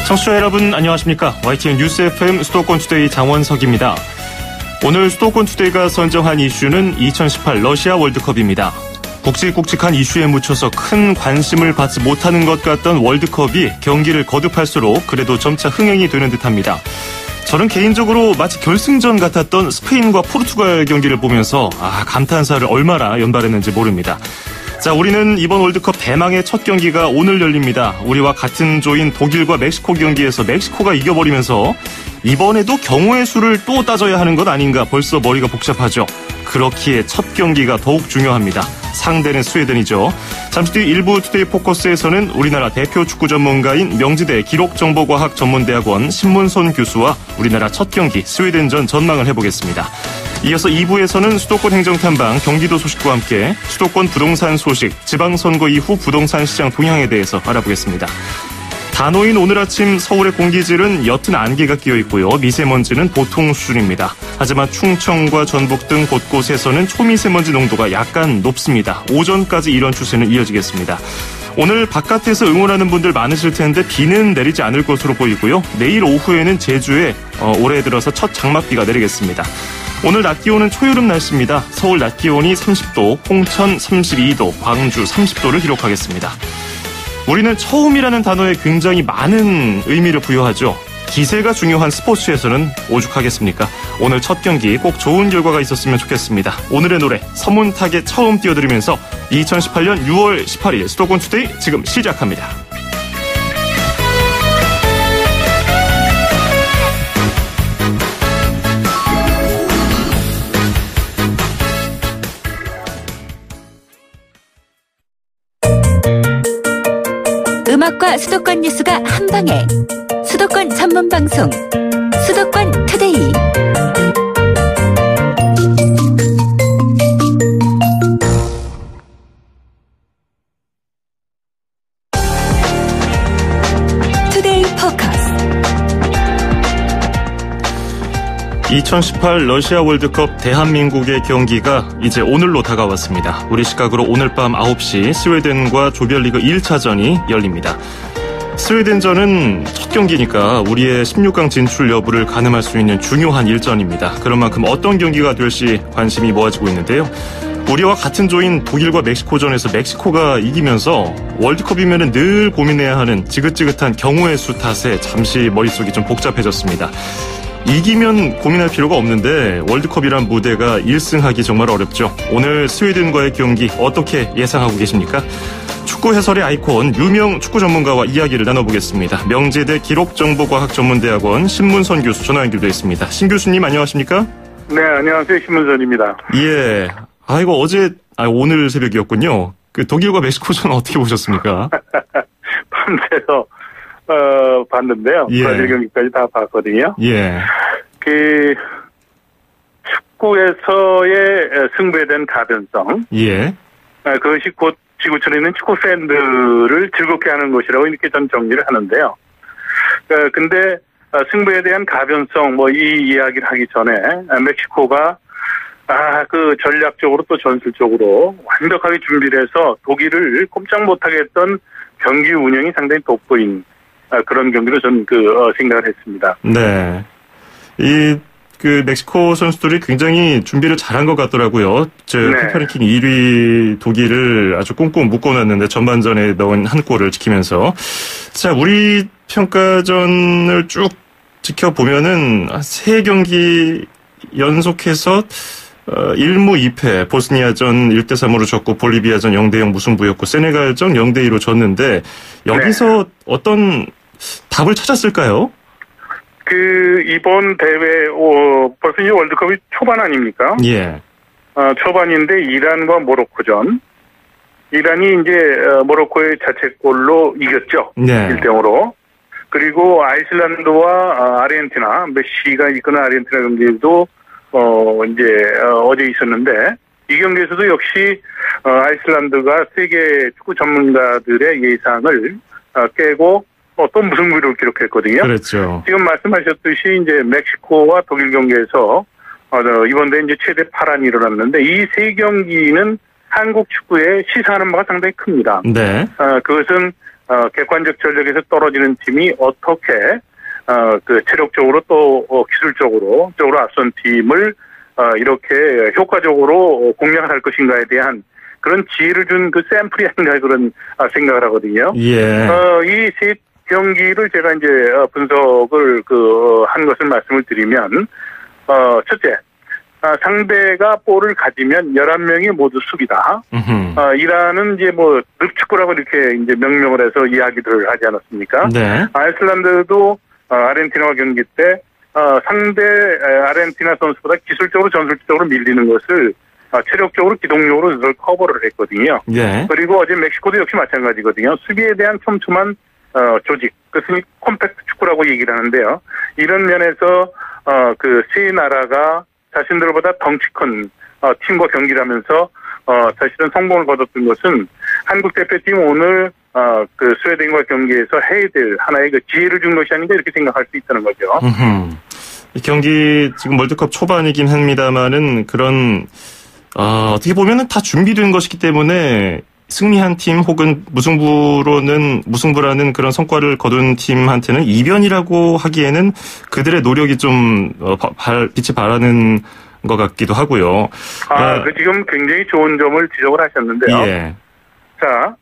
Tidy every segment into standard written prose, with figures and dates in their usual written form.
청취자 여러분 안녕하십니까? YTN 뉴스 FM 수도권 투데이 장원석입니다. 오늘 수도권 투데이가 선정한 이슈는 2018 러시아 월드컵입니다. 굵직굵직한 이슈에 묻혀서 큰 관심을 받지 못하는 것 같던 월드컵이 경기를 거듭할수록 그래도 점차 흥행이 되는 듯합니다. 저는 개인적으로 마치 결승전 같았던 스페인과 포르투갈 경기를 보면서 감탄사를 얼마나 연발했는지 모릅니다. 자, 우리는 이번 월드컵 대망의 첫 경기가 오늘 열립니다. 우리와 같은 조인 독일과 멕시코 경기에서 멕시코가 이겨버리면서 이번에도 경우의 수를 또 따져야 하는 것 아닌가 벌써 머리가 복잡하죠. 그렇기에 첫 경기가 더욱 중요합니다. 상대는 스웨덴이죠. 잠시 뒤 일부 투데이 포커스에서는 우리나라 대표 축구 전문가인 명지대 기록정보과학 전문대학원 신문선 교수와 우리나라 첫 경기 스웨덴전 전망을 해보겠습니다. 이어서 2부에서는 수도권 행정탐방 경기도 소식과 함께 수도권 부동산 소식, 지방선거 이후 부동산 시장 동향에 대해서 알아보겠습니다. 단오인 오늘 아침 서울의 공기질은 옅은 안개가 끼어 있고요. 미세먼지는 보통 수준입니다. 하지만 충청과 전북 등 곳곳에서는 초미세먼지 농도가 약간 높습니다. 오전까지 이런 추세는 이어지겠습니다. 오늘 바깥에서 응원하는 분들 많으실 텐데 비는 내리지 않을 것으로 보이고요. 내일 오후에는 제주에 올해 들어서 첫 장맛비가 내리겠습니다. 오늘 낮 기온은 초여름 날씨입니다. 서울 낮 기온이 30도, 홍천 32도, 광주 30도를 기록하겠습니다. 우리는 처음이라는 단어에 굉장히 많은 의미를 부여하죠. 기세가 중요한 스포츠에서는 오죽하겠습니까? 오늘 첫 경기 꼭 좋은 결과가 있었으면 좋겠습니다. 오늘의 노래 서문탁에 처음 띄워드리면서 2018년 6월 18일 수도권 투데이 지금 시작합니다. 음악과 수도권 뉴스가 한방에 수도권 전문 방송 수도권 투데이. 투데이 포커스. 2018 러시아 월드컵 대한민국의 경기가 이제 오늘로 다가왔습니다. 우리 시각으로 오늘 밤 9시 스웨덴과 조별리그 1차전이 열립니다. 스웨덴전은 첫 경기니까 우리의 16강 진출 여부를 가늠할 수 있는 중요한 일전입니다. 그런 만큼 어떤 경기가 될지 관심이 모아지고 있는데요. 우리와 같은 조인 독일과 멕시코전에서 멕시코가 이기면서 월드컵이면 늘 고민해야 하는 지긋지긋한 경우의 수 탓에 잠시 머릿속이 좀 복잡해졌습니다. 이기면 고민할 필요가 없는데 월드컵이란 무대가 1승하기 정말 어렵죠. 오늘 스웨덴과의 경기 어떻게 예상하고 계십니까? 축구 해설의 아이콘 유명 축구 전문가와 이야기를 나눠보겠습니다. 명지대 기록정보과학 전문대학원 신문선 교수 전화 연결되어 있습니다. 신 교수님 안녕하십니까? 네, 안녕하세요. 신문선입니다. 예. 이거 오늘 새벽이었군요. 그 독일과 멕시코전 어떻게 보셨습니까? 밤새서 봤는데요. 예. 브라질 경기까지 다 봤거든요. 예. 그 축구에서의 승부에 대한 가변성. 예. 그것이 곧 지구촌에 있는 축구 팬들을 즐겁게 하는 것이라고 이렇게 전 정리를 하는데요. 근데 승부에 대한 가변성 이 이야기를 하기 전에 멕시코가 그 전략적으로 또 전술적으로 완벽하게 준비를 해서 독일을 꼼짝 못하게 했던 경기 운영이 상당히 돋보인 그런 경기로 저는 생각을 했습니다. 네. 멕시코 선수들이 굉장히 준비를 잘한 것 같더라고요. 피파 랭킹 1위 독일을 아주 꽁꽁 묶어놨는데 전반전에 넣은 한 골을 지키면서. 자, 우리 평가전을 쭉 지켜보면은 3경기 연속해서 1무 2패, 보스니아전 1대3으로 졌고 볼리비아전 0대0 무승부였고 세네갈전 0대2로 졌는데 여기서 어떤 답을 찾았을까요? 이번 대회, 벌써 이제 월드컵이 초반 아닙니까? 예. 초반인데 이란과 모로코전. 이란이 이제 모로코의 자책골로 이겼죠. 네. 1대0으로. 그리고 아이슬란드와 아르헨티나, 메시가 이끄는 아르헨티나 경기도 어제 있었는데 이 경기에서도 역시 아이슬란드가 세계 축구 전문가들의 예상을 깨고 또 무승부를 기록했거든요. 그렇죠. 지금 말씀하셨듯이 이제 멕시코와 독일 경기에서 이번 대회 이제 최대 파란이 일어났는데 이 세 경기는 한국 축구에 시사하는 바가 상당히 큽니다. 네. 그것은 객관적 전력에서 떨어지는 팀이 어떻게 그 체력적으로 또 기술적으로 앞선 팀을 이렇게 효과적으로 공략할 것인가에 대한 그런 지혜를 준 그 샘플이 아닌가 그런 생각을 하거든요. 예. 이 세 경기를 제가 이제 분석을 한 것을 말씀을 드리면 첫째. 상대가 볼을 가지면 11명이 모두 수비다. 이라는 이제 뭐 늪축구라고 이렇게 이제 명명을 해서 이야기들을 하지 않았습니까? 네. 아이슬란드도 아르헨티나와 경기 때 상대 아르헨티나 선수보다 기술적으로 전술적으로 밀리는 것을 체력적으로 기동력으로 그걸 커버를 했거든요. 네. 그리고 어제 멕시코도 역시 마찬가지거든요. 수비에 대한 촘촘한 조직, 그것은 콤팩트 축구라고 얘기를 하는데요. 이런 면에서 그 세 나라가 자신들보다 덩치 큰 팀과 경기를 하면서 사실은 성공을 거뒀던 것은 한국 대표팀 오늘 그 스웨덴과 경기에서 해야 될 하나의 그 지혜를 준 것이 아닌가 이렇게 생각할 수 있다는 거죠. 이 경기 지금 월드컵 초반이긴 합니다만은 그런 어떻게 보면은 다 준비된 것이기 때문에 승리한 팀 혹은 무승부라는 그런 성과를 거둔 팀한테는 이변이라고 하기에는 그들의 노력이 좀 빛이 발하는 것 같기도 하고요. 그 지금 굉장히 좋은 점을 지적을 하셨는데요. 예. 자,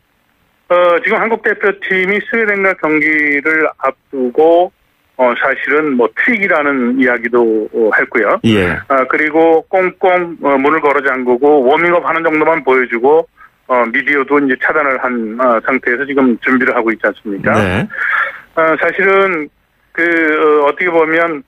지금 한국 대표팀이 스웨덴과 경기를 앞두고 사실은 뭐 트릭이라는 이야기도 했고요. 예. 그리고 꽁꽁 문을 걸어 잠그고 워밍업 하는 정도만 보여주고 미디어도 이제 차단을 한 상태에서 지금 준비를 하고 있지 않습니까? 네. 사실은 어떻게 보면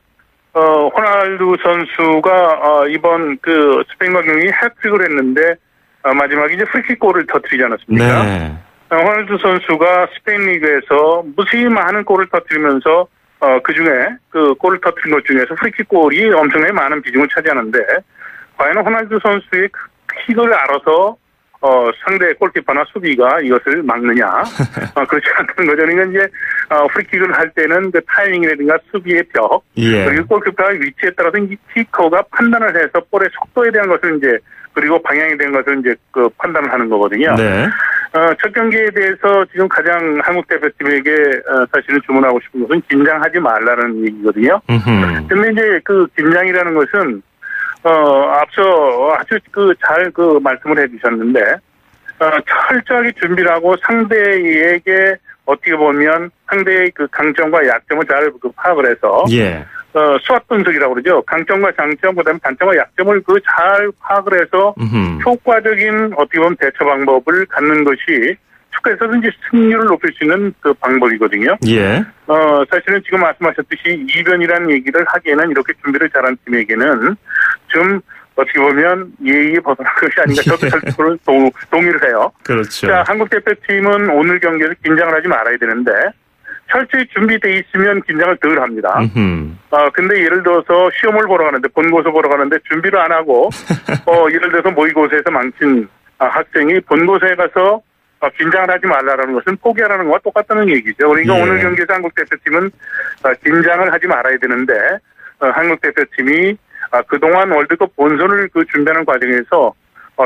호날두 선수가 이번 그 스페인과 경기 해트릭을 했는데 마지막에 이제 프리킥골을 터뜨리지 않았습니까? 네. 호날두 선수가 스페인 리그에서 무수히 많은 골을 터뜨리면서 그 중에 그 골을 터뜨린 것 중에서 프리킥골이 엄청나게 많은 비중을 차지하는데 과연 호날두 선수의 킥을 알아서 상대 골키퍼나 수비가 이것을 막느냐. 그렇지 않다는 거죠. 그러니까 이제, 프리킥을 할 때는 그 타이밍이라든가 수비의 벽, 예. 그리고 골키퍼의 위치에 따라서 이 키커가 판단을 해서 볼의 속도에 대한 것을 이제, 그리고 방향에 대한 것을 이제 그 판단을 하는 거거든요. 네. 첫 경기에 대해서 지금 가장 한국 대표팀에게 사실은 주문하고 싶은 것은 긴장하지 말라는 얘기거든요. 근데 이제 그 긴장이라는 것은 앞서 아주 잘 말씀을 해주셨는데, 철저하게 준비를 하고 상대에게 어떻게 보면 상대의 그 강점과 약점을 잘 파악을 해서, 예. 수학 분석이라고 그러죠. 강점과 장점, 그 다음에 단점과 약점을 잘 파악을 해서 효과적인 어떻게 보면 대처 방법을 갖는 것이 축구에서는 이제 승률을 높일 수 있는 그 방법이거든요. 예. 사실은 지금 말씀하셨듯이 이변이라는 얘기를 하기에는 이렇게 준비를 잘한 팀에게는 좀 어떻게 보면 예의에 벗어난 것이 아닌가 저도 절대로 동의를 해요. 그렇죠. 자, 한국 대표팀은 오늘 경기에서 긴장을 하지 말아야 되는데 철저히 준비돼 있으면 긴장을 덜 합니다. 근데 예를 들어서 시험을 보러 가는데 본고사 보러 가는데 준비를 안 하고 예를 들어서 모의고사에서 망친 학생이 본고사에 가서 긴장을 하지 말라라는 것은 포기하라는 것과 똑같다는 얘기죠. 그러니까 예. 오늘 경기에서 한국 대표팀은 긴장을 하지 말아야 되는데 한국 대표팀이 그동안 월드컵 본선을 준비하는 과정에서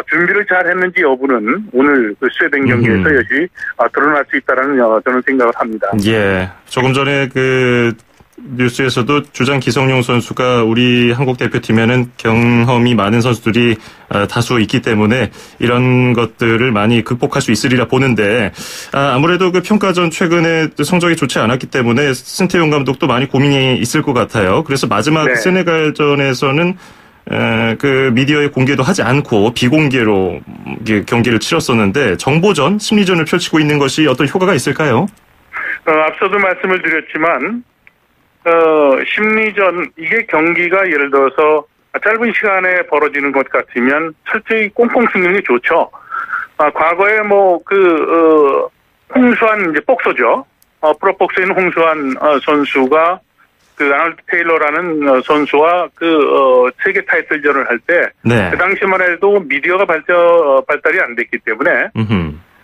준비를 잘 했는지 여부는 오늘 그 스웨덴 경기에서 역시 드러날 수 있다라는 저는 생각을 합니다. 예. 조금 전에 그 뉴스에서도 주장 기성용 선수가 우리 한국 대표팀에는 경험이 많은 선수들이 다수 있기 때문에 이런 것들을 많이 극복할 수 있으리라 보는데 아무래도 그 평가전 최근에 성적이 좋지 않았기 때문에 신태용 감독도 많이 고민이 있을 것 같아요. 그래서 마지막 네. 세네갈전에서는 그 미디어에 공개도 하지 않고 비공개로 경기를 치렀었는데 정보전, 심리전을 펼치고 있는 것이 어떤 효과가 있을까요? 앞서도 말씀을 드렸지만 심리전 이게 경기가 예를 들어서 짧은 시간에 벌어지는 것 같으면 철저히 꽁꽁 숨기는 게 좋죠. 과거에 홍수환 이제 복서죠. 프로복서인 홍수환 선수가 아놀드 테일러라는 선수와 세계 타이틀전을 할 때, 네. 그 당시만 해도 미디어가 발달이 안 됐기 때문에,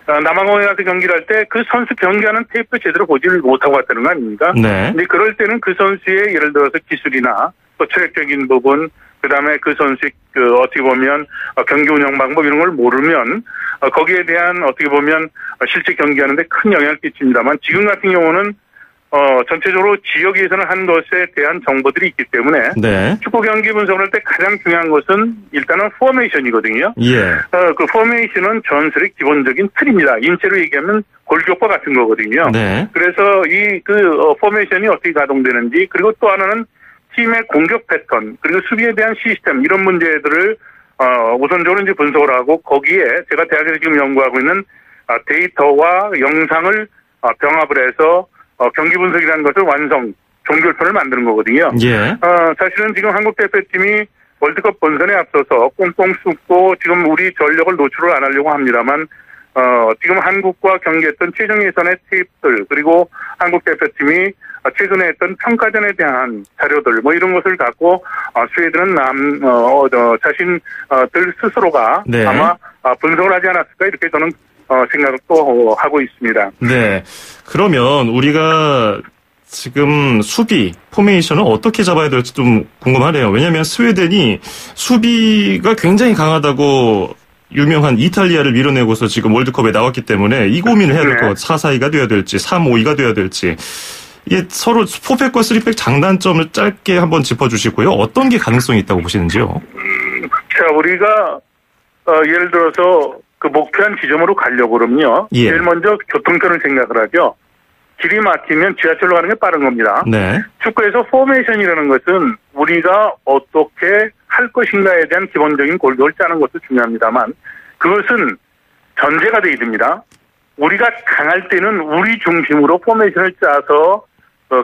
남아공에 가서 경기를 할 때 그 선수 경기하는 테이프 제대로 보지를 못하고 왔다는 거 아닙니까? 네. 근데 그럴 때는 그 선수의 예를 들어서 기술이나 또 체력적인 부분, 그다음에 그 선수의 어떻게 보면 경기 운영 방법 이런 걸 모르면 거기에 대한 어떻게 보면 실제 경기하는데 큰 영향을 끼칩니다만 지금 같은 경우는 전체적으로 지역에서는 한 것에 대한 정보들이 있기 때문에 네. 축구 경기 분석을 할 때 가장 중요한 것은 일단은 포메이션이거든요. 예. 그 포메이션은 전술의 기본적인 틀입니다. 인체로 얘기하면 골격과 같은 거거든요. 네. 그래서 이 포메이션이 어떻게 가동되는지 그리고 또 하나는 팀의 공격 패턴 그리고 수비에 대한 시스템 이런 문제들을 우선적으로 이제 분석을 하고 거기에 제가 대학에서 지금 연구하고 있는 데이터와 영상을 병합을 해서 경기 분석이라는 것을 종결편을 만드는 거거든요. 예. 사실은 지금 한국 대표팀이 월드컵 본선에 앞서서 꽁꽁 숨고 지금 우리 전력을 노출을 안 하려고 합니다만 지금 한국과 경기했던 최종 예선의 테이프들 그리고 한국 대표팀이 최근에 했던 평가전에 대한 자료들 뭐 이런 것을 갖고 스웨덴은 자신들 스스로가 네. 아마 분석을 하지 않았을까 이렇게 저는 생각도 하고 있습니다. 네. 그러면 우리가 지금 수비 포메이션을 어떻게 잡아야 될지 좀 궁금하네요. 왜냐하면 스웨덴이 수비가 굉장히 강하다고 유명한 이탈리아를 밀어내고서 지금 월드컵에 나왔기 때문에 이 고민을 해야 될 것 같아요. 4-4-2가 돼야 될지 3-5-2가 돼야 될지. 이게 서로 4백과 3백 장단점을 짧게 한번 짚어주시고요. 어떤 게 가능성이 있다고 보시는지요? 자, 우리가 예를 들어서 그 목표한 지점으로 가려고 그러면요. 예. 제일 먼저 교통편을 생각을 하죠. 길이 막히면 지하철로 가는 게 빠른 겁니다. 네. 축구에서 포메이션이라는 것은 우리가 어떻게 할 것인가에 대한 기본적인 골격을 짜는 것도 중요합니다만 그것은 전제가 되어야 됩니다. 우리가 강할 때는 우리 중심으로 포메이션을 짜서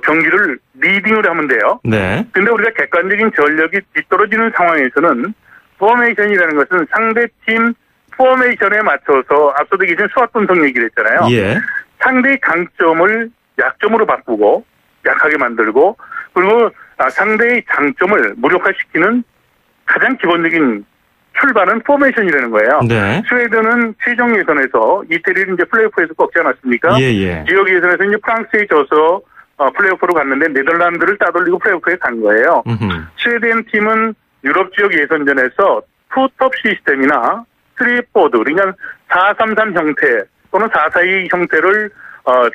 경기를 리딩을 하면 돼요. 네. 근데 우리가 객관적인 전력이 뒤떨어지는 상황에서는 포메이션이라는 것은 상대팀 포메이션에 맞춰서 앞서도 계신 수학 분석 얘기를 했잖아요. 예. 상대의 강점을 약점으로 바꾸고 약하게 만들고 그리고 상대의 장점을 무력화시키는 가장 기본적인 출발은 포메이션이라는 거예요. 네. 스웨덴은 최종 예선에서 이태리를 이제 플레이오프에서 꺾지 않았습니까? 예. 지역 예선에서 이제 프랑스에 져서 플레이오프로 갔는데 네덜란드를 따돌리고 플레이오프에 간 거예요. 스웨덴 팀은 유럽 지역 예선전에서 투톱 시스템이나 3포드 그러니까 4-3-3 형태 또는 4-4-2 형태를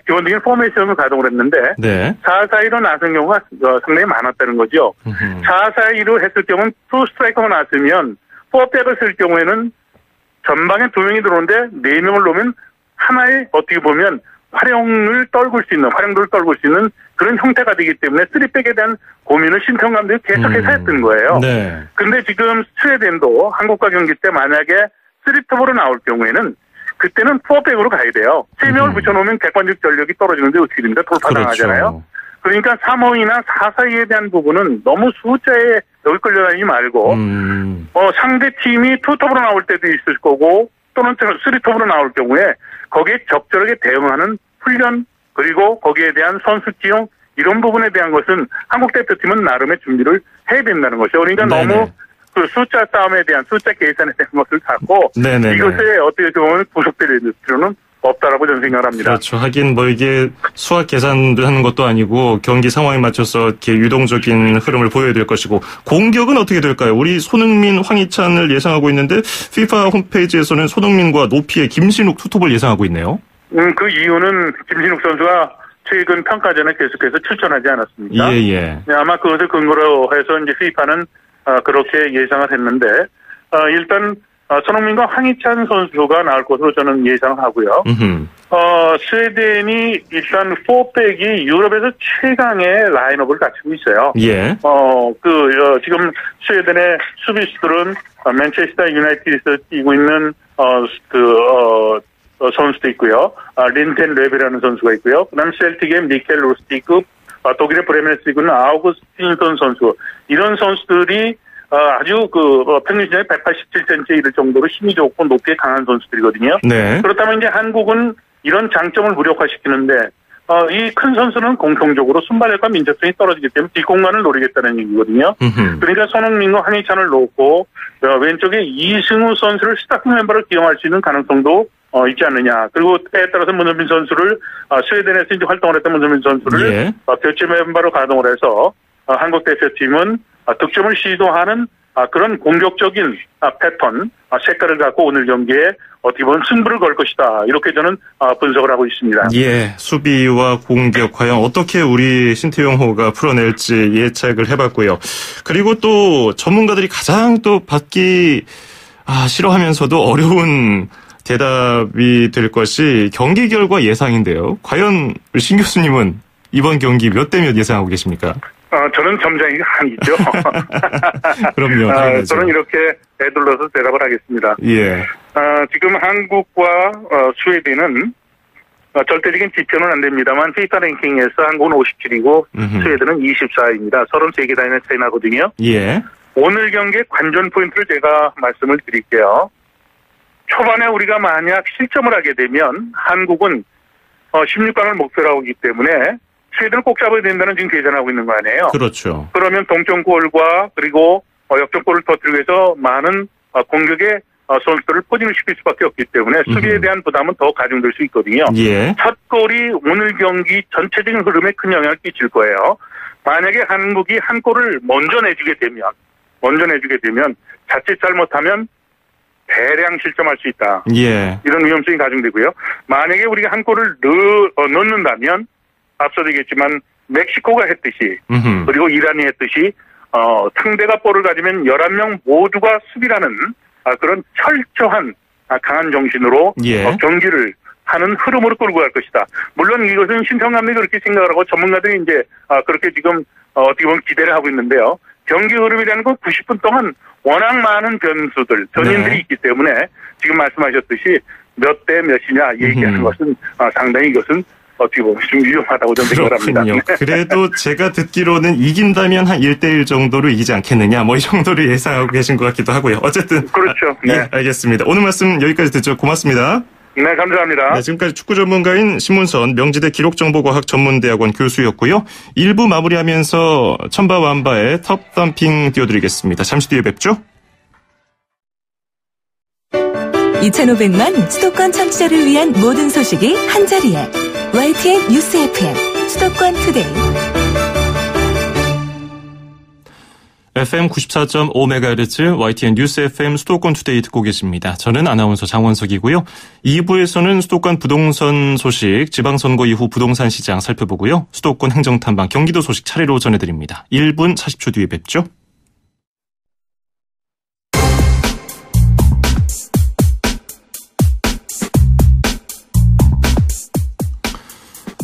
기본적인 포메이션을 가동을 했는데 네. 4-4-2로 나선 경우가 상당히 많았다는 거죠. 4-4-2로 했을 경우는 투 스트라이커가 나왔으면 4백을 쓸 경우에는 전방에 2명이 들어오는데 4명을 놓으면 하나의 어떻게 보면 활용도를 떨굴 수 있는 그런 형태가 되기 때문에 3백에 대한 고민을 신태용 감독이 계속해서 했던 거예요. 네. 근데 지금 스웨덴도 한국과 경기 때 만약에 3톱으로 나올 경우에는 그때는 4백으로 가야 돼요. 3명을 붙여놓으면 객관적 전력이 떨어지는데 어떻게 됩니까? 돌파당하잖아요. 그렇죠. 그러니까 3-5-2나 4-4-2에 대한 부분은 너무 숫자에 여기 끌려다니지 말고 상대 팀이 투톱으로 나올 때도 있을 거고 또는 3톱으로 나올 경우에 거기에 적절하게 대응하는 훈련 그리고 거기에 대한 선수 기용 이런 부분에 대한 것은 한국 대표팀은 나름의 준비를 해야 된다는 것이죠. 그러니까 네네. 너무 그 숫자 싸움에 대한 숫자 계산에 대한 것을 갖고 네네네. 이것에 어떻게 보면 구속될 필요는 없다라고 저는 생각을 합니다. 그렇죠. 하긴 뭐 이게 수학 계산을 하는 것도 아니고 경기 상황에 맞춰서 이렇게 유동적인 흐름을 보여야 될 것이고 공격은 어떻게 될까요? 우리 손흥민, 황희찬을 예상하고 있는데 FIFA 홈페이지에서는 손흥민과 노피의 김신욱 투톱을 예상하고 있네요. 그 이유는 김신욱 선수가 최근 평가전에 계속해서 출전하지 않았습니까? 예. 네, 아마 그것을 근거로 해서 이제 FIFA는 그렇게 예상을 했는데 일단 손흥민과 황희찬 선수가 나올 것으로 저는 예상하고요. 스웨덴이 일단 4백이 유럽에서 최강의 라인업을 갖추고 있어요. 예. 지금 스웨덴의 수비수들은 맨체스터 유나이티드에서 뛰고 있는 선수도 있고요. 린텐 레베라는 선수가 있고요. 그다음 셀틱의 미켈 로스티크, 독일의 브레멘에서 뛰고 있는 아우구스틴선 선수. 이런 선수들이 아주 평균 시장에 187cm에 이를 정도로 힘이 좋고 높이에 강한 선수들이거든요. 네. 그렇다면 이제 한국은 이런 장점을 무력화시키는데 이 큰 선수는 공통적으로 순발력과 민첩성이 떨어지기 때문에 뒷공간을 노리겠다는 얘기거든요. 그러니까 손흥민과 황희찬을 놓고 왼쪽에 이승우 선수를 스타팅 멤버를 기용할 수 있는 가능성도 있지 않느냐. 그리고 때에 따라서 문선민 선수를 스웨덴에서 이제 활동을 했던 문선민 선수를 교체 멤버로 가동을 해서 한국 대표팀은 득점을 시도하는 그런 공격적인 패턴, 색깔을 갖고 오늘 경기에 어떻게 보면 승부를 걸 것이다. 이렇게 저는 분석을 하고 있습니다. 예, 수비와 공격 과연 어떻게 우리 신태용호가 풀어낼지 예측을 해봤고요. 그리고 또 전문가들이 가장 또 받기 싫어하면서도 어려운 대답이 될 것이 경기 결과 예상인데요. 과연 신 교수님은 이번 경기 몇 대 몇 예상하고 계십니까? 저는 점장이 아니죠. 그럼요. 저는 이렇게 애둘러서 대답을 하겠습니다. 예. 지금 한국과 스웨덴은 절대적인 지표는 안 됩니다만 피파 랭킹에서 한국은 57이고 스웨덴은 24입니다. 33개 단위의 차이 나거든요. 예. 오늘 경기의 관전 포인트를 제가 말씀을 드릴게요. 초반에 우리가 만약 실점을 하게 되면 한국은 16강을 목표로 하기 때문에 스웨덴을 꼭 잡아야 된다는 지금 계산하고 있는 거 아니에요. 그렇죠. 그러면 동점골과 그리고 역전골을 터뜨리기 위해서 많은 공격의 선수들을 포진을 시킬 수밖에 없기 때문에 수비에 대한 부담은 더 가중될 수 있거든요. 예. 첫 골이 오늘 경기 전체적인 흐름에 큰 영향을 끼칠 거예요. 만약에 한국이 한 골을 먼저 내주게 되면 자칫 잘못하면 대량 실점할 수 있다. 예. 이런 위험성이 가중되고요. 만약에 우리가 한 골을 넣는다면 앞서도 얘기했지만 멕시코가 했듯이 그리고 이란이 했듯이 상대가 볼을 가지면 11명 모두가 수비라는 그런 철저한 강한 정신으로 예. 경기를 하는 흐름으로 끌고 갈 것이다. 물론 이것은 신평 감독이 그렇게 생각을 하고 전문가들이 이제 그렇게 지금 어떻게 보면 기대를 하고 있는데요. 경기 흐름이라는 건 90분 동안 워낙 많은 변인들이 있기 때문에 지금 말씀하셨듯이 몇 대 몇이냐 얘기하는 것은 상당히 이것은 어떻게 보면 좀 위험하다고 저는 생각을 합니다. 그래도 제가 듣기로는 이긴다면 한 1대1 정도로 이기지 않겠느냐 이 정도로 예상하고 계신 것 같기도 하고요. 어쨌든 그렇죠. 네. 예, 알겠습니다. 오늘 말씀 여기까지 듣죠. 고맙습니다. 네, 감사합니다. 네, 지금까지 축구 전문가인 신문선 명지대 기록정보과학 전문대학원 교수였고요. 1부 마무리하면서 천바완바의 텁덤핑 띄워드리겠습니다. 잠시 뒤에 뵙죠. 2,500만 수도권 청취자를 위한 모든 소식이 한자리에 YTN 뉴스 FM 수도권 투데이 FM 94.5MHz YTN 뉴스 FM 수도권 투데이 듣고 계십니다. 저는 아나운서 장원석이고요. 2부에서는 수도권 부동산 소식, 지방선거 이후 부동산 시장 살펴보고요. 수도권 행정탐방, 경기도 소식 차례로 전해드립니다. 1분 40초 뒤에 뵙죠.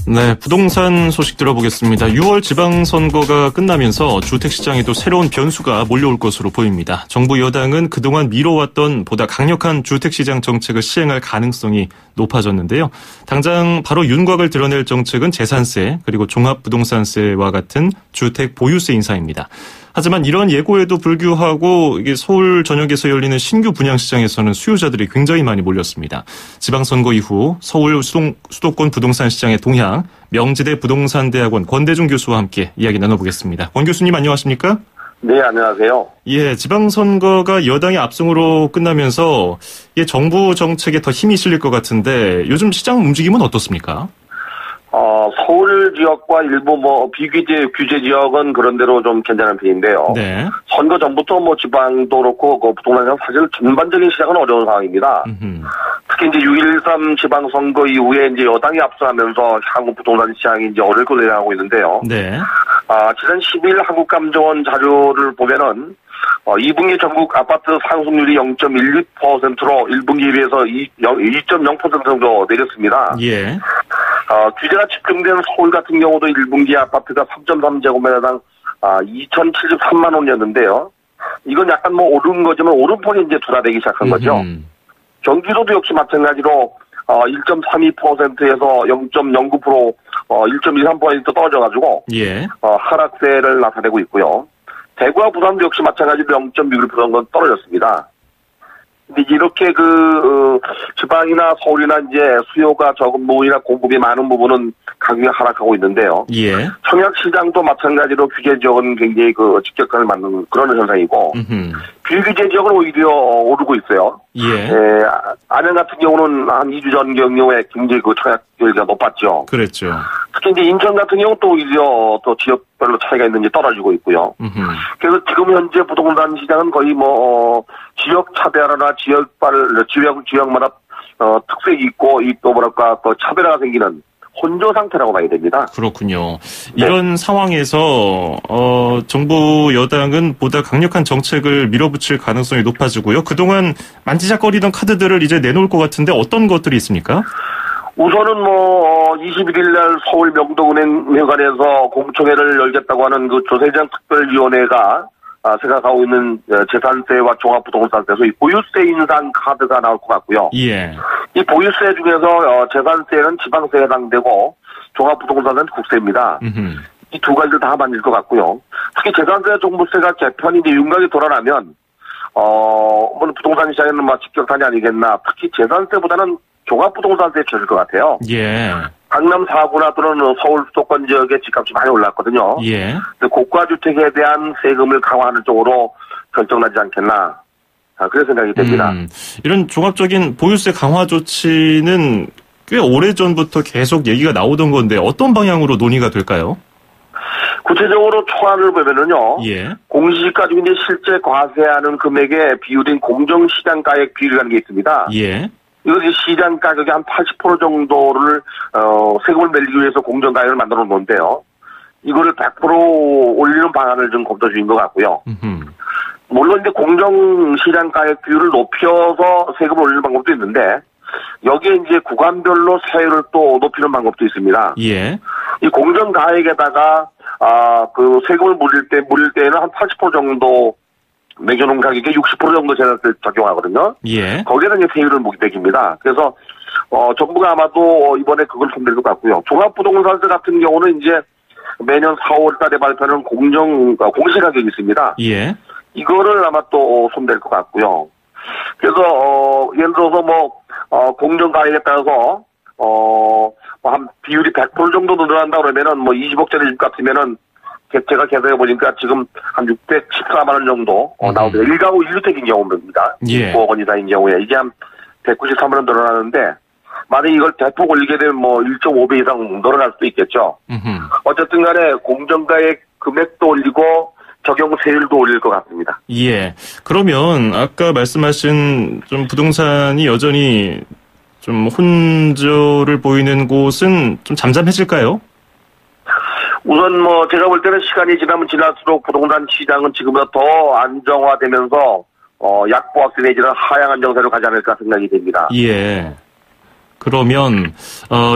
네, 부동산 소식 들어보겠습니다. 6월 지방선거가 끝나면서 주택시장에도 새로운 변수가 몰려올 것으로 보입니다. 정부 여당은 그동안 미뤄왔던 보다 강력한 주택시장 정책을 시행할 가능성이 높아졌는데요. 당장 바로 윤곽을 드러낼 정책은 재산세 그리고 종합부동산세와 같은 주택 보유세 인상입니다. 하지만 이런 예고에도 불구하고 이게 서울 전역에서 열리는 신규 분양시장에서는 수요자들이 굉장히 많이 몰렸습니다. 지방선거 이후 서울 수도권 부동산 시장의 동향, 명지대 부동산대학원 권대중 교수와 함께 이야기 나눠보겠습니다. 권 교수님 안녕하십니까? 네, 안녕하세요. 예, 지방선거가 여당의 압승으로 끝나면서 정부 정책에 더 힘이 실릴 것 같은데 요즘 시장 움직임은 어떻습니까? 서울 지역과 일부 비규제 지역은 그런 대로 좀 괜찮은 편인데요. 네. 선거 전부터 지방도 그렇고 부동산 사실 전반적인 시장은 어려운 상황입니다. 특히 이제 6.13 지방선거 이후에 이제 여당이 압승하면서 한국 부동산 시장이 이제 어려울 것으로 예상하고 있는데요. 네. 지난 10일 한국감정원 자료를 보면은 2분기 전국 아파트 상승률이 0.16%로 1분기에 비해서 2.0% 정도 내렸습니다. 예. 규제가 집중된 서울 같은 경우도 1분기 아파트가 3.3제곱미터당 2,073만 원이었는데요. 이건 약간 오른 거지만 오름폭이 이제 둔화되기 시작한 거죠. 경기도도 역시 마찬가지로 1.32%에서 0.09%, 1.23% 떨어져가지고 예. 하락세를 나타내고 있고요. 대구와 부산도 역시 마찬가지로 0.61%는 떨어졌습니다. 근데 이렇게 지방이나 서울이나 이제 수요가 적은 부분이나 공급이 많은 부분은 가격이 하락하고 있는데요. 예. 청약시장도 마찬가지로 규제 지역은 굉장히 직격탄을 맞는 그런 현상이고, 비규제 지역은 오히려 오르고 있어요. 예. 안양 같은 경우는 한 2주 전 경우에 굉장히 청약 열기가 높았죠. 그랬죠. 특히 이제 인천 같은 경우는 또 오히려 또 지역별로 차이가 있는지 떨어지고 있고요. 그래서 지금 현재 부동산 시장은 거의 지역 차별화나 지역마다 특색이 있고 또 뭐랄까 그 차별화가 생기는 혼조 상태라고 봐야 됩니다. 그렇군요. 이런 상황에서 정부 여당은 보다 강력한 정책을 밀어붙일 가능성이 높아지고요. 그동안 만지작거리던 카드들을 이제 내놓을 것 같은데 어떤 것들이 있습니까? 우선은 21일 날 서울 명동은행회관에서 공청회를 열겠다고 하는 그 조세정 특별위원회가 생각하고 있는 재산세와 종합부동산세, 소위 보유세 인상 카드가 나올 것 같고요. 예. 이 보유세 중에서 재산세는 지방세에 해당되고 종합부동산은 국세입니다. 이 두 가지를 다 만질 것 같고요. 특히 재산세, 종부세가 개편이 이제 윤곽이 돌아나면 부동산 시장에는 직격탄이 아니겠나. 특히 재산세보다는 종합부동산세에 쳐질 것 같아요. 예. 강남 4구나 또는 서울 수도권 지역의 집값이 많이 올랐거든요. 예. 고가 주택에 대한 세금을 강화하는 쪽으로 결정나지 않겠나. 그런 생각이 됩니다. 이런 종합적인 보유세 강화 조치는 꽤 오래전부터 계속 얘기가 나오던 건데 어떤 방향으로 논의가 될까요? 구체적으로 초안을 보면은요. 예. 공시지가 중에 실제 과세하는 금액의 비율인 공정시장가액 비율이라는 게 있습니다. 예. 이것이 시장 가격의 한 80% 정도를 세금을 매기기 위해서 공정가액을 만들어 놓는데요. 이거를 100% 올리는 방안을 좀 검토 중인 것 같고요. 물론 이제 공정시장가액 비율을 높여서 세금을 올리는 방법도 있는데 여기에 이제 구간별로 세율을 또 높이는 방법도 있습니다. 예. 이 공정가액에다가 그 세금을 물릴 때에는 한 80% 정도 매겨놓은 가격에 60% 정도 재산세를 적용하거든요. 예. 거기에는 이제 세율을 매깁니다. 그래서 정부가 아마도 이번에 그걸 손댈 것 같고요. 종합부동산세 같은 경우는 이제 매년 4월 달에 발표하는 공시가격이 있습니다. 예. 이거를 아마 또 손댈 것 같고요. 그래서 예를 들어서 공정가액에 따라서 한 비율이 100% 정도 늘어난다 그러면은 20억짜리 집 같으면은 제가 계산해 보니까 지금 한 614만 원 정도 나오는데 1가구 1주택인 경우입니다. 예. 9억 원 이상인 경우에 이게 한 193만 원 늘어나는데 만약 이걸 대폭 올리게 되면 1.5배 이상 늘어날 수도 있겠죠. 어쨌든 간에 공정가액 금액도 올리고 적용 세율도 올릴 것 같습니다. 예. 그러면 아까 말씀하신 좀 부동산이 여전히 좀 혼조를 보이는 곳은 좀 잠잠해질까요? 우선 제가 볼 때는 시간이 지나면 지날수록 부동산 시장은 지금보다 더 안정화되면서 약보합세 내지는 하향 안정세로 가지 않을까 생각이 됩니다. 예. 그러면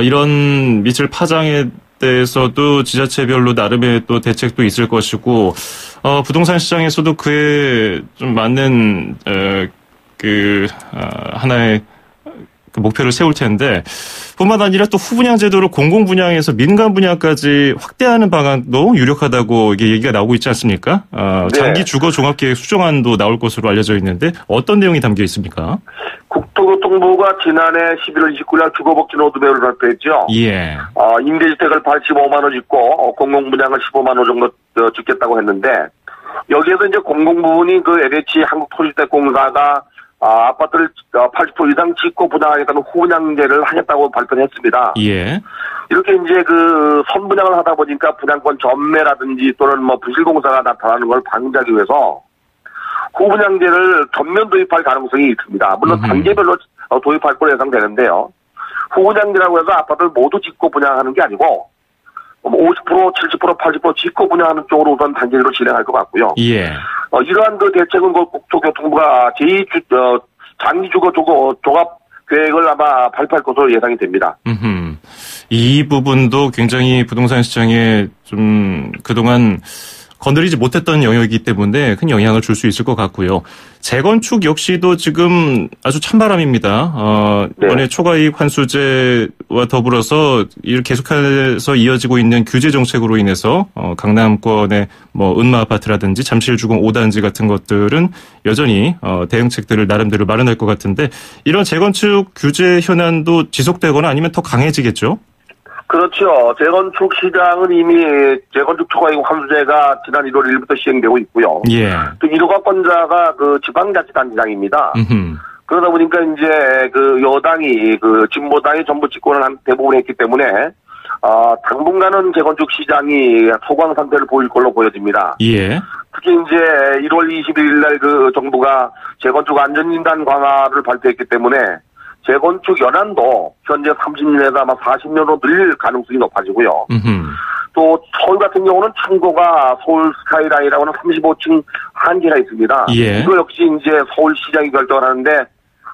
이런 미칠 파장에 대해서도 지자체별로 나름의 또 대책도 있을 것이고 부동산 시장에서도 그에 좀 맞는 하나의 그 목표를 세울 텐데 뿐만 아니라 또 후분양 제도를 공공분양에서 민간분양까지 확대하는 방안도 유력하다고 이게 얘기가 나오고 있지 않습니까? 장기 주거 종합계획 수정안도 나올 것으로 알려져 있는데 어떤 내용이 담겨 있습니까? 국토교통부가 지난해 11월 29일 주거복지 로드맵을 발표했죠. 예. 임대주택을 85만 원 짓고 공공분양을 15만 원 정도 짓겠다고 했는데 여기에서 이제 공공부문이 그 LH 한국토지주택공사가 아파트를 80% 이상 짓고 분양하겠다는 후분양제를 하겠다고 발표를 했습니다. 예. 이렇게 이제 그 선분양을 하다 보니까 분양권 전매라든지 또는 부실공사가 나타나는 걸 방지하기 위해서 후분양제를 전면 도입할 가능성이 있습니다. 물론 단계별로 도입할 걸로 예상되는데요. 후분양제라고 해서 아파트를 모두 짓고 분양하는 게 아니고 50%, 70%, 80% 짓고 분양하는 쪽으로 우선 단계로 진행할 것 같고요. 예. 이러한 그 대책은 국토교통부가 장기주거 종합 계획을 아마 발표할 것으로 예상이 됩니다. 이 부분도 굉장히 부동산 시장에 좀 그동안 건드리지 못했던 영역이기 때문에 큰 영향을 줄 수 있을 것 같고요. 재건축 역시도 지금 아주 찬바람입니다. 이번에 초과이익 환수제와 더불어서 계속해서 이어지고 있는 규제 정책으로 인해서 강남권의 은마 아파트라든지 잠실주공 5단지 같은 것들은 여전히 대응책들을 나름대로 마련할 것 같은데 이런 재건축 규제 현안도 지속되거나 아니면 더 강해지겠죠? 그렇죠. 재건축 시장은 이미 재건축 초과이익 환수제가 지난 1월 1일부터 시행되고 있고요. 예. 또 1호가권자가 그 지방자치단체장입니다. 그러다 보니까 이제 그 여당이 그 진보당이 정부 집권을 대부분 했기 때문에 당분간은 재건축 시장이 소강 상태를 보일 걸로 보여집니다. 예. 특히 이제 1월 21일 날 그 정부가 재건축 안전진단 강화를 발표했기 때문에 재건축 연한도 현재 30년에서 아마 40년으로 늘릴 가능성이 높아지고요. 또 서울 같은 경우는 창고가 서울 스카이라인이라고 하는 35층 한계가 있습니다. 예. 이거 역시 이제 서울시장이 결정을 하는데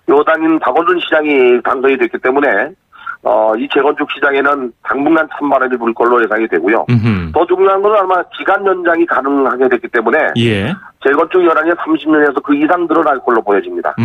여당인 박원순 시장이 당선이 됐기 때문에 이 재건축 시장에는 당분간 찬바람이 불 걸로 예상이 되고요. 더 중요한 건 아마 기간 연장이 가능하게 됐기 때문에 예. 재건축 연한이 30년에서 그 이상 늘어날 걸로 보여집니다.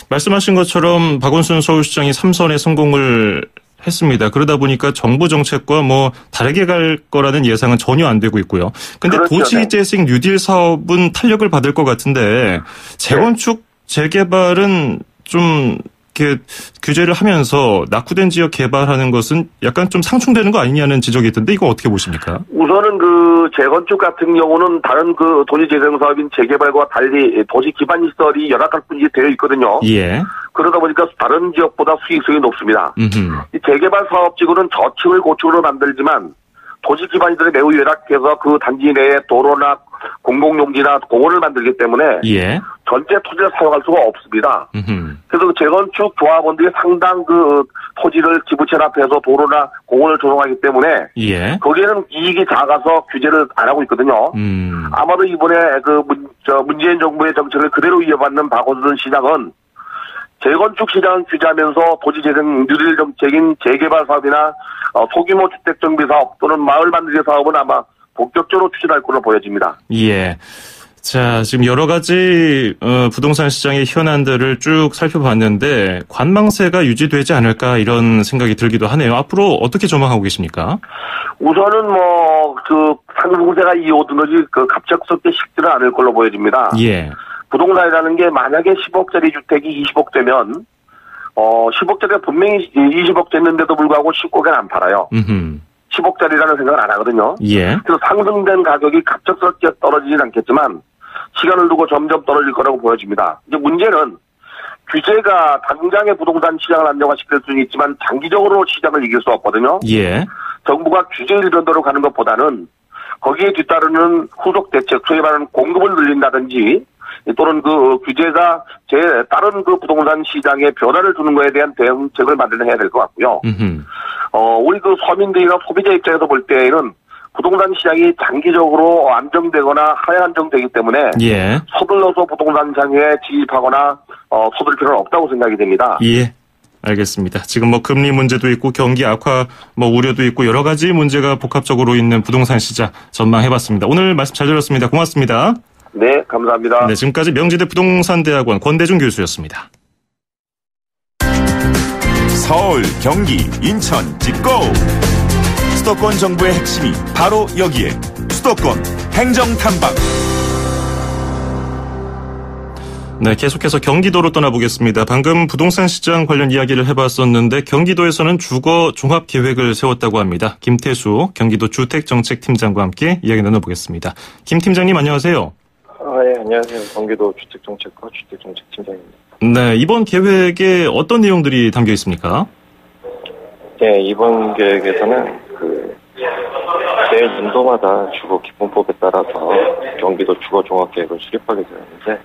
말씀하신 것처럼 박원순 서울시장이 3선에 성공을 했습니다. 그러다 보니까 정부 정책과 뭐 다르게 갈 거라는 예상은 전혀 안 되고 있고요. 근데 그렇죠. 도시재생 뉴딜 사업은 탄력을 받을 것 같은데 재건축 재개발은 좀 이렇게 규제를 하면서 낙후된 지역 개발하는 것은 약간 좀 상충되는 거 아니냐는 지적이 있던데 이거 어떻게 보십니까? 우선은 그 재건축 같은 경우는 다른 그 도시재생 사업인 재개발과 달리 도시 기반 시설이 열악할 뿐이 되어 있거든요. 예. 그러다 보니까 다른 지역보다 수익성이 높습니다. 이 재개발 사업지구는 저층을 고층으로 만들지만 도시 기반시설이 매우 열악해서 그 단지 내에 도로나 공공용지나 공원을 만들기 때문에 예. 전체 토지를 사용할 수가 없습니다. 그래서 그 재건축 조합원들이 상당 그 토지를 지부 체납해서 도로나 공원을 조성하기 때문에 예. 거기에는 이익이 작아서 규제를 안 하고 있거든요. 아마도 이번에 그 문재인 정부의 정책을 그대로 이어받는 박원순 시장은 재건축 시장을 규제하면서 도시재생 뉴딜 정책인 재개발 사업이나 소규모 주택 정비 사업 또는 마을 만들기 사업은 아마 본격적으로 추진할 걸로 보여집니다. 예. 자, 지금 여러 가지 부동산 시장의 현안들을 쭉 살펴봤는데 관망세가 유지되지 않을까 이런 생각이 들기도 하네요. 앞으로 어떻게 전망하고 계십니까? 우선은 그 상승세가 이어오던 것이 그 갑작스럽게 식지는 않을 걸로 보여집니다. 예. 부동산이라는 게 만약에 10억짜리 주택이 20억 되면 10억짜리가 분명히 20억 됐는데도 불구하고 19억엔 안 팔아요. 10억짜리라는 생각을 안 하거든요. 예. 그래서 상승된 가격이 갑작스럽게 떨어지진 않겠지만 시간을 두고 점점 떨어질 거라고 보여집니다. 이제 문제는 규제가 당장의 부동산 시장을 안정화시킬 수는 있지만 장기적으로 시장을 이길 수 없거든요. 예. 정부가 규제 일변도로 가는 것보다는 거기에 뒤따르는 후속 대책, 소위 말하는 공급을 늘린다든지 또는 그 규제가 다른 그 부동산 시장에 변화를 주는 것에 대한 대응책을 마련해야 될 것 같고요. 우리 그 서민들이나 소비자 입장에서 볼 때에는 부동산 시장이 장기적으로 안정되거나 하향안정되기 때문에 예. 서둘러서 부동산 시장에 진입하거나 서둘 필요는 없다고 생각이 됩니다. 예. 알겠습니다. 지금 뭐 금리 문제도 있고 경기 악화 뭐 우려도 있고 여러 가지 문제가 복합적으로 있는 부동산 시장 전망해봤습니다. 오늘 말씀 잘 들었습니다. 고맙습니다. 네, 감사합니다. 네, 지금까지 명지대 부동산대학원 권대중 교수였습니다. 서울, 경기, 인천, 찍고! 수도권 정부의 핵심이 바로 여기에 수도권 행정탐방. 네, 계속해서 경기도로 떠나보겠습니다. 방금 부동산 시장 관련 이야기를 해봤었는데 경기도에서는 주거 종합 계획을 세웠다고 합니다. 김태수 경기도 주택정책팀장과 함께 이야기 나눠보겠습니다. 김 팀장님 안녕하세요. 네, 안녕하세요. 경기도 주택정책과 주택정책팀장입니다. 네, 이번 계획에 어떤 내용들이 담겨 있습니까? 네, 이번 계획에서는 매일 연도마다 주거 기본법에 따라서 경기도 주거 종합계획을 수립하게 되었는데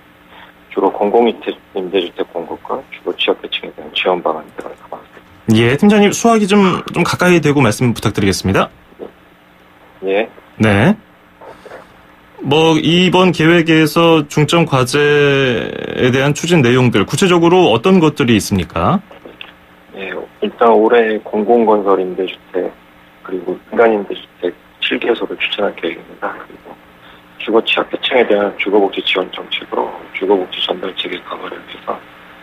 주로 공공임대주택 공급과 주거 취약계층에 대한 지원 방안 등을 담았습니다. 예, 팀장님 수화기 좀 가까이 대고 말씀 부탁드리겠습니다. 예. 네. 이번 계획에서 중점 과제에 대한 추진 내용들, 구체적으로 어떤 것들이 있습니까? 예, 일단 올해 공공건설 임대주택, 그리고 민간임대주택 7개소를 추진할 계획입니다. 그리고 주거 취약계층에 대한 주거복지 지원 정책으로 주거복지 전달체계 강화를 위해서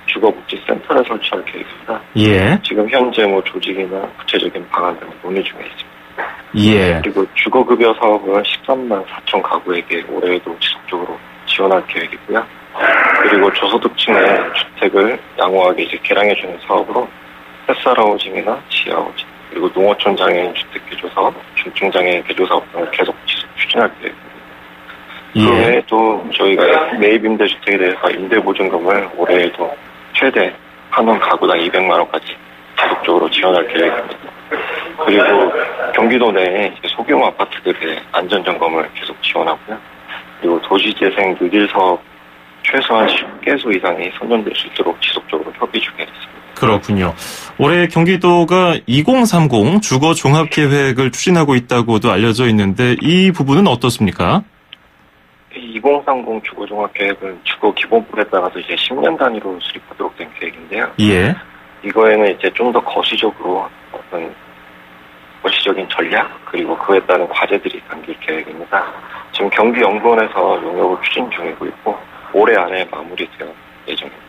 주거복지센터를 설치할 계획입니다. 예. 지금 현재 조직이나 구체적인 방안 등을 논의 중에 있습니다. 예. 그리고 주거급여 사업은 13만 4천 가구에게 올해에도 지속적으로 지원할 계획이고요. 그리고 저소득층의 주택을 양호하게 개량해주는 사업으로 햇살하우징이나 지하우징, 그리고 농어촌 장애인 주택 개조 사업, 중증 장애인 개조 사업 등을 계속 추진할 계획입니다. 예. 그 외에도 저희가 매입 임대주택에 대해서 임대보증금을 올해에도 최대 한 원 가구당 200만 원까지 지속적으로 지원할 계획입니다. 그리고 경기도 내에 이제 소규모 아파트들의 안전점검을 계속 지원하고요. 그리고 도시재생 뉴딜 사업 최소한 10개소 이상이 선정될 수 있도록 지속적으로 협의 중에 있습니다. 그렇군요. 올해 경기도가 2030 주거 종합 계획을 추진하고 있다고도 알려져 있는데 이 부분은 어떻습니까? 2030 주거 종합 계획은 주거 기본법에 따라서 이제 10년 단위로 수립하도록 된 계획인데요. 예. 이거에는 이제 좀 더 거시적으로 어떤 거시적인 전략 그리고 그에 따른 과제들이 담길 계획입니다. 지금 경기연구원에서 용역을 추진 중이고 있고 올해 안에 마무리될 예정입니다.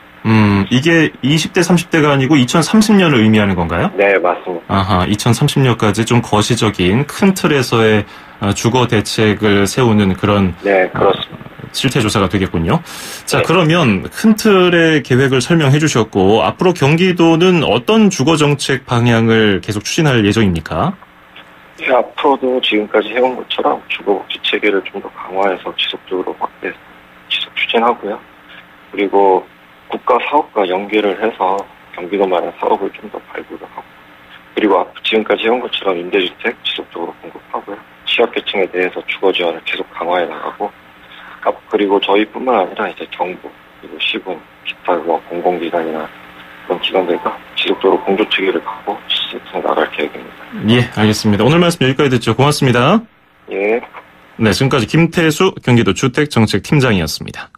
이게 20대, 30대가 아니고 2030년을 의미하는 건가요? 네, 맞습니다. 아하, 2030년까지 좀 거시적인 큰 틀에서의 주거 대책을 세우는 그런 네, 그렇습니다. 실태 조사가 되겠군요. 자, 네. 그러면 큰 틀의 계획을 설명해 주셨고 앞으로 경기도는 어떤 주거 정책 방향을 계속 추진할 예정입니까? 네, 앞으로도 지금까지 해온 것처럼 주거복지 체계를 좀 더 강화해서 지속적으로 지속 추진하고요. 그리고 국가 사업과 연계를 해서 경기도만의 사업을 좀 더 발굴을 하고 그리고 지금까지 해온 것처럼 임대주택 지속적으로 공급하고요. 취약계층에 대해서 주거 지원을 계속 강화해 나가고 그리고 저희뿐만 아니라 이제 정부 그리고 시군 기타 공공기관이나 그런 기관들과 지속적으로 공조체계를 갖고 시스템 나갈 계획입니다. 예, 알겠습니다. 오늘 말씀 여기까지 듣죠. 고맙습니다. 예. 네, 지금까지 김태수 경기도 주택정책팀장이었습니다.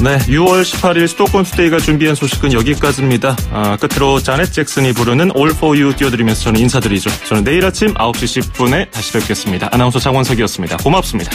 네, 6월 18일 수도권 투데이가 준비한 소식은 여기까지입니다. 끝으로 자넷 잭슨이 부르는 All For You 띄워드리면서 저는 인사드리죠. 저는 내일 아침 9시 10분에 다시 뵙겠습니다. 아나운서 장원석이었습니다. 고맙습니다.